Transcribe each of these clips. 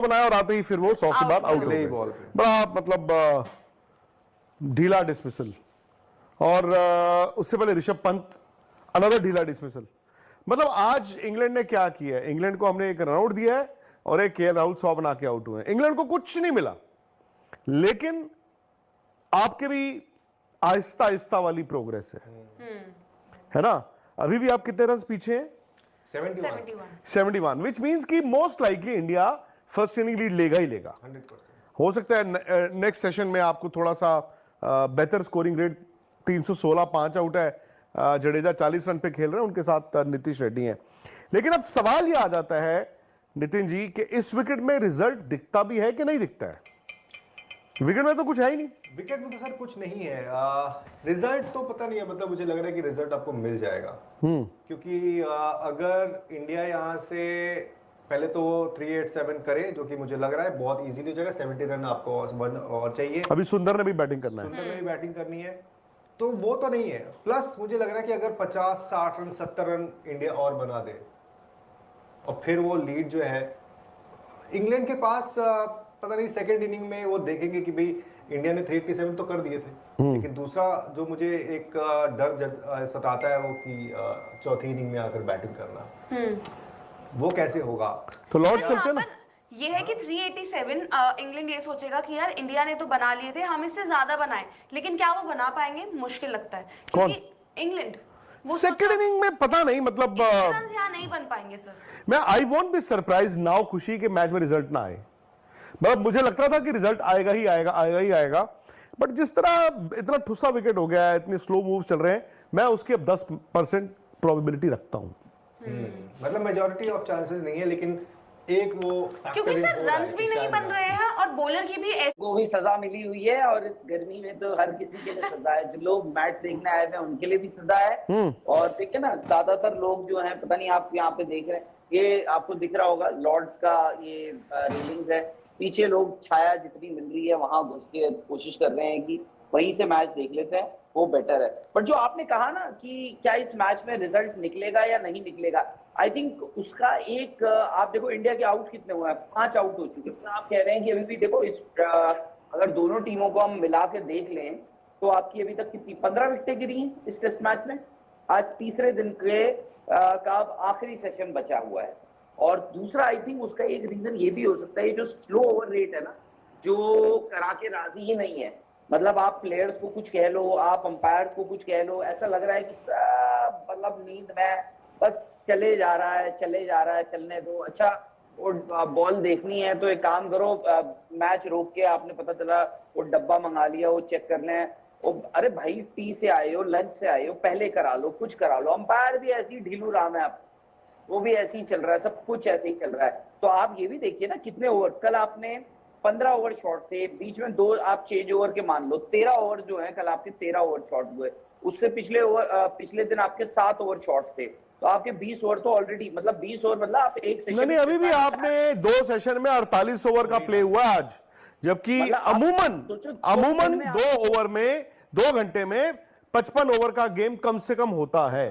बनाया और आते ही फिर वो 100 के बाद आउट हो गए। बड़ा मतलब ढीला डिसमिसल। और उससे पहले ऋषभ पंत अनदर ढीला डिसमिसल। मतलब आज इंग्लैंड ने क्या किया है, इंग्लैंड को हमने एक रनआउट दिया है और एक केएल राहुल 100 बना के आउट हुए। इंग्लैंड को कुछ नहीं मिला, लेकिन आपके भी आहिस्ता आहिस्ता वाली प्रोग्रेस है ना। अभी भी आप कितने रन पीछे हैं? 71 विच मींस कि most likely India first inning lead लेगा ही लेगा। 100%। हो सकता है नेक्स्ट सेशन में आपको थोड़ा सा बेहतर स्कोरिंग रेट, 316 5 आउट है, जडेजा 40 रन पे खेल रहे हैं, उनके साथ नीतीश रेड्डी हैं। लेकिन अब सवाल यह आ जाता है नितिन जी कि इस विकेट में रिजल्ट दिखता भी है कि नहीं दिखता है? विकेट में तो कुछ है ही नहीं। विकेट में तो सर कुछ नहीं है। रिजल्ट तो पता नहीं है, मतलब मुझे लग रहा है कि रिजल्ट आपको मिल जाएगा। क्योंकि अगर इंडिया यहाँ से पहले तो 387 करे, जो कि मुझे लग रहा है बहुत इजीली हो जाएगा। 70 रन आपको और चाहिए। अभी सुंदर ने भी बैटिंग करना है, सुंदर ने भी बैटिंग करनी है, तो वो तो नहीं है। प्लस मुझे लग रहा है कि अगर 50 60 रन 70 रन इंडिया और बना दे और फिर वो लीड जो है इंग्लैंड के पास, पता नहीं सेकेंड इनिंग में वो देखेंगे कि भाई इंडिया ने 387 तो कर दिए थे, लेकिन दूसरा जो मुझे एक डर सताता है वो कि चौथी इनिंग में आकर बैटिंग करना, वो कैसे होगा। तो लॉर्ड्स चलते ना, ये है कि 387 इंग्लैंड ये सोचेगा कि यार इंडिया ने तो बना लिए थे, हम इससे ज्यादा बनाए, लेकिन क्या वो बना पाएंगे? मुश्किल लगता है, क्योंकि इंग्लैंड सेकंड इनिंग में पता नहीं, मतलब यहाँ नहीं बन पाएंगे सर। मैं I won't be surprise now खुशी के मैच में रिजल्ट ना आए। मतलब मुझे लगता था कि रिजल्ट आएगा ही आएगा, आएगा ही आएगा, बट जिस तरह इतना ठुसा विकेट हो गया है, इतने स्लो मूव चल रहे हैं, मैं उसकी अब 10% प्रोबेबिलिटी रखता हूं। मतलब मेजॉरिटी ऑफ चांसेस नहीं है, लेकिन एक वो क्योंकि सर रन्स भी नहीं बन रहे हैं और बॉलर की भी को भी सजा मिली हुई है, और इस गर्मी में तो हर किसी के लिए सजा है। जो लोग मैच देखने आए हैं उनके लिए भी सजा है। और देखिए ना, ज्यादातर लोग जो हैं, पता नहीं आप यहाँ पे देख रहे हैं, ये आपको दिख रहा होगा लॉर्ड्स का ये रेलिंग्स है, पीछे लोग छाया जितनी मिल रही है वहां घुस के कोशिश कर रहे हैं कि वहीं से मैच देख लेते हैं, वो बेटर है। बट जो आपने कहा ना कि क्या इस मैच में रिजल्ट निकलेगा या नहीं निकलेगा, आई थिंक उसका एक, आप देखो इंडिया के आउट कितने हुए हैं, 5 आउट हो चुके हैं। आप कह रहे हैं कि अभी भी देखो इस अगर दोनों टीमों को हम मिला के देख लें तो आपकी अभी तक कितनी 15 विकेटें गिरी हैं इस टेस्ट मैच में। आज तीसरे दिन के का आखिरी सेशन बचा हुआ है। और दूसरा आई थिंक उसका एक रीजन ये भी हो सकता है, जो स्लो ओवर रेट है ना, जो करा के राजी ही नहीं है। मतलब आप प्लेयर्स को कुछ कह लो, आप अंपायर्स को कुछ कह लो, ऐसा लग रहा है कि सब मतलब नींद में बस चले जा रहा है, चलने दो। अच्छा, और बॉल देखनी है तो एक काम करो, मैच रोक के आपने पता चला वो डब्बा मंगा लिया, वो चेक कर लें। अरे भाई, टी से आए हो, लंच से आए हो, पहले करा लो, कुछ करा लो। अंपायर भी ऐसी ढीलू राम है, आप वो भी ऐसे ही चल रहा है, सब कुछ ऐसे ही चल रहा है। तो आप ये भी देखिए ना कितने ओवर, कल आपने 15 ओवर शॉट थे, बीच में 2 आप चेंज ओवर के मान लो, 13 ओवर जो है कल आपके 13 ओवर शॉट हुए। उससे पिछले दिन आपके 7 ओवर शॉट थे, तो आपके 20 ओवर तो ऑलरेडी, मतलब 20 ओवर मतलब आप एक सेशन नहीं, अभी भी आपने 2 सेशन में 48 ओवर का प्ले हुआ आज, जबकि अमूमन 2 ओवर में 2 घंटे में 55 ओवर का गेम कम से कम होता है।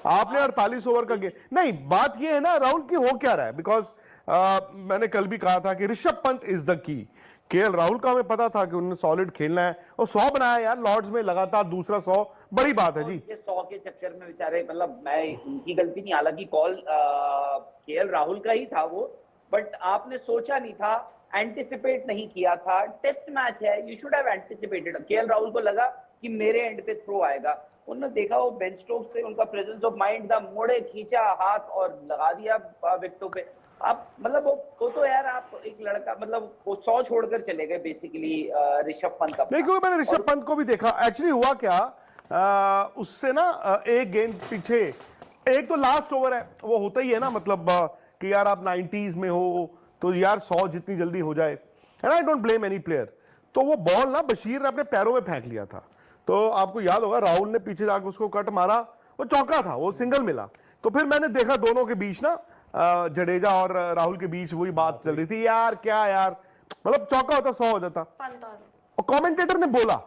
आपने 48 ओवर का गेम नहीं। बात यह है ना राहुल की हो क्या रहा है, बिकॉज मैंने कल भी कहा था कि Rishabh Pant is the key. KL Rahul का हमें पता था कि उन्होंने सॉलिड खेलना है और 100 बनाया यार लॉर्ड्स में, लगातार दूसरा 100, बड़ी बात है जी। ये 100 के चक्कर में बेचारे, मतलब मैं उनकी गलती नहीं, हालांकि कॉल केएल राहुल का ही था वो, बट आपने सोचा नहीं था, एंटिसिपेट नहीं किया था। टेस्ट मैच है, you should have anticipated. KL Rahul को लगा कि मेरे एंड पे थ्रो आएगा, उन्होंने देखा वो बेन स्टोक्स थे, उनका प्रेजेंस ऑफ माइंड था, मोड़े, खींचा हाथ और लगा दिया विकेटों पे। आप मतलब वो तो यार, आप एक लड़का, मतलब वो 100 छोड़कर चले गए बेसिकली ऋषभ पंत का। नहीं, क्योंकि मैंने ऋषभ पंत को भी देखा। एक्चुअली हुआ क्या, उससे ना एक गेंद पीछे, एक तो लास्ट ओवर है, वो होता ही है ना, मतलब कि यार आप 90s में हो तो यार 100 जितनी जल्दी हो जाए, and I don't blame any player. तो वो बॉल ना बशीर ने अपने पैरों में फेंक लिया था, तो आपको याद होगा राहुल ने पीछे जाकर उसको कट मारा, वो चौका था, वो सिंगल मिला। तो फिर मैंने देखा दोनों के बीच ना, जडेजा और राहुल के बीच वही बात चल रही थी, यार क्या यार, मतलब चौका होता 100 हो जाता। और कमेंटेटर ने बोला,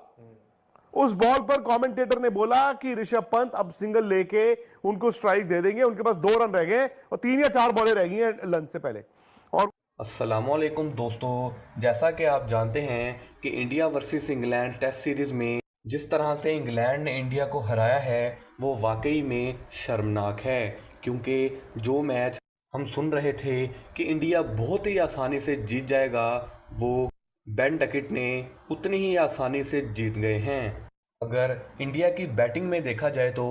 उस बॉल पर कमेंटेटर ने बोला कि ऋषभ पंत अब सिंगल लेके उनको स्ट्राइक दे देंगे, उनके पास 2 रन रह गए और 3 या 4 बॉलें रह गई हैं लंच से पहले। और अस्सलामुअलैकुम दोस्तों, जैसा कि आप जानते हैं कि India versus England test series में जिस तरह से इंग्लैंड ने इंडिया को हराया है वो वाकई में शर्मनाक है। क्योंकि जो मैच हम सुन रहे थे कि इंडिया बहुत ही आसानी से जीत जाएगा, वो बेन डकेट ने उतनी ही आसानी से जीत गए हैं। अगर इंडिया की बैटिंग में देखा जाए तो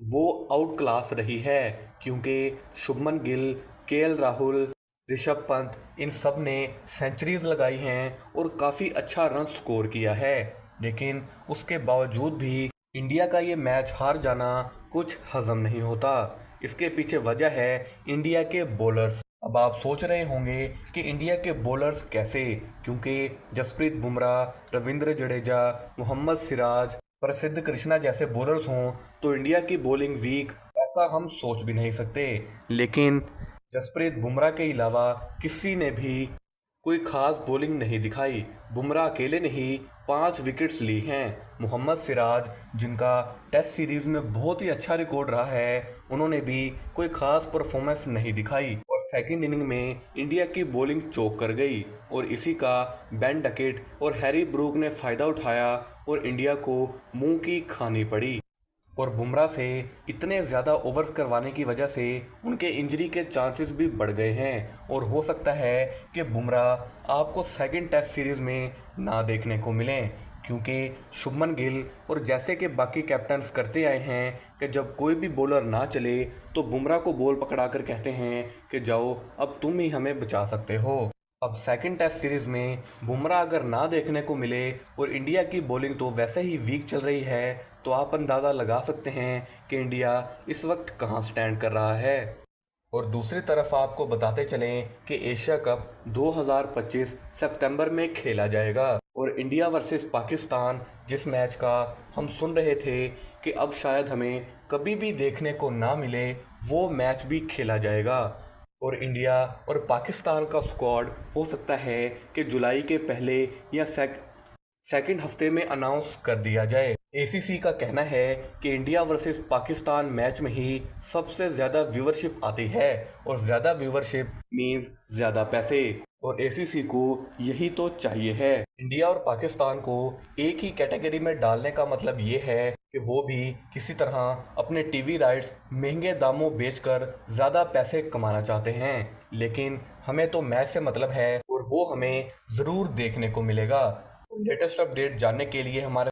वो आउट क्लास रही है, क्योंकि शुभमन गिल, केएल राहुल, ऋषभ पंत इन सब ने सेंचुरीज लगाई हैं और काफ़ी अच्छा रन स्कोर किया है। लेकिन उसके बावजूद भी इंडिया का ये मैच हार जाना कुछ हजम नहीं होता। इसके पीछे वजह है इंडिया के बॉलर्स। अब आप सोच रहे होंगे कि इंडिया के बॉलर्स कैसे, क्योंकि जसप्रीत बुमराह, रविंद्र जडेजा, मोहम्मद सिराज, प्रसिद्ध कृष्णा जैसे बॉलर्स हों तो इंडिया की बॉलिंग वीक, ऐसा हम सोच भी नहीं सकते। लेकिन जसप्रीत बुमराह के अलावा किसी ने भी कोई खास बॉलिंग नहीं दिखाई। बुमराह अकेले ने ही 5 विकेट्स ली हैं। मोहम्मद सिराज, जिनका टेस्ट सीरीज में बहुत ही अच्छा रिकॉर्ड रहा है, उन्होंने भी कोई खास परफॉर्मेंस नहीं दिखाई और सेकंड इनिंग में इंडिया की बॉलिंग चौक कर गई और इसी का बेन डकेट और हैरी ब्रूक ने फ़ायदा उठाया और इंडिया को मुंह की खानी पड़ी। और बुमराह से इतने ज़्यादा ओवर्स करवाने की वजह से उनके इंजरी के चांसेस भी बढ़ गए हैं और हो सकता है कि बुमराह आपको सेकंड टेस्ट सीरीज़ में ना देखने को मिलें, क्योंकि शुभमन गिल और जैसे कि बाकी कैप्टन्स करते आए हैं कि जब कोई भी बॉलर ना चले तो बुमराह को बॉल पकड़ा कर कहते हैं कि जाओ अब तुम ही हमें बचा सकते हो। अब सेकंड टेस्ट सीरीज में बुमराह अगर ना देखने को मिले और इंडिया की बॉलिंग तो वैसे ही वीक चल रही है, तो आप अंदाज़ा लगा सकते हैं कि इंडिया इस वक्त कहां स्टैंड कर रहा है। और दूसरी तरफ आपको बताते चलें कि एशिया कप 2025 सितंबर में खेला जाएगा और इंडिया वर्सेस पाकिस्तान, जिस मैच का हम सुन रहे थे कि अब शायद हमें कभी भी देखने को ना मिले, वो मैच भी खेला जाएगा। और इंडिया और पाकिस्तान का स्क्वाड हो सकता है कि जुलाई के पहले या सेकंड हफ्ते में अनाउंस कर दिया जाए। एसीसी का कहना है कि इंडिया वर्सेस पाकिस्तान मैच में ही सबसे ज़्यादा व्यूवरशिप आती है और ज़्यादा व्यूवरशिप मीन्स ज़्यादा पैसे, और एसीसी को यही तो चाहिए है। इंडिया और पाकिस्तान को एक ही कैटेगरी में डालने का मतलब ये है कि वो भी किसी तरह अपने टीवी राइट्स महंगे दामों बेचकर ज़्यादा पैसे कमाना चाहते हैं। लेकिन हमें तो मैच से मतलब है और वो हमें ज़रूर देखने को मिलेगा। लेटेस्ट अपडेट जानने के लिए हमारे